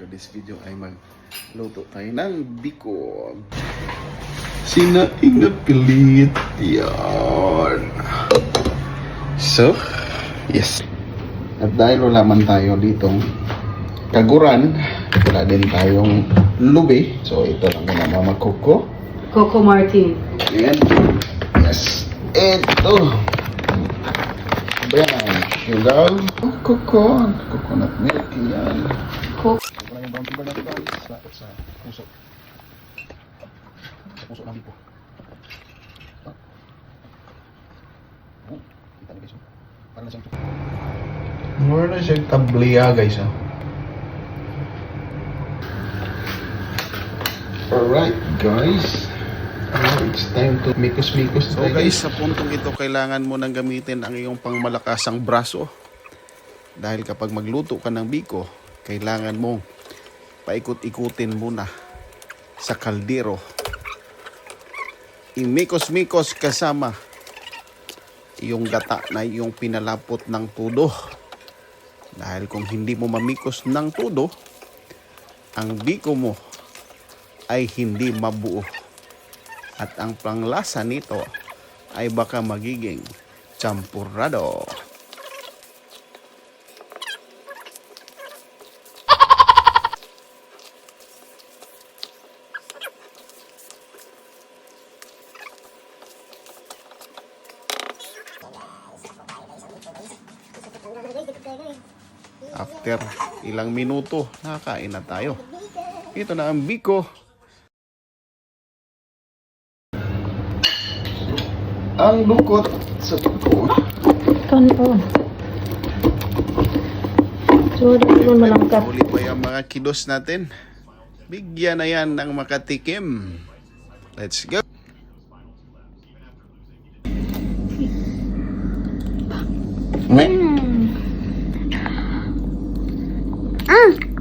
today's video ay magluto tayo ng biko. Sinaing na pilit yan. So, yes. At dahil wala man tayo ditong kaguran, wala din tayong lube. So, ito lang muna Mama Coco. Coco Martin. Ayan. Yes. Ito. Ayan. Sugar. Coco. Coconut milk. Yan. Coco. Ito lang yung brown sugar natin guys. Sa puso. Sa puso ng biko. Oh, kita na guys. Parang na siyang more na siyang tabliya guys. Alright guys. It's time to mikos-mikos. So guys, sa puntong ito kailangan mo nang gamitin ang iyong pangmalakasang braso. Dahil kapag magluto ka ng biko, kailangan mong paikot-ikutin muna sa kaldero. Imikos-mikos kasama yung gata na yung pinalapot ng tudo. Dahil kung hindi mo mamikos ng tudo, ang biko mo ay hindi mabuo. At ang panglasa nito ay baka magiging champurrado. After ilang minuto, nakakain na tayo. Ito na ang biko. Ang lukot sa biko. Kanon. So, dito malangkap. Huli pa yung mga kilos natin. Bigyan na yan ng makatikim. Let's go. Ah!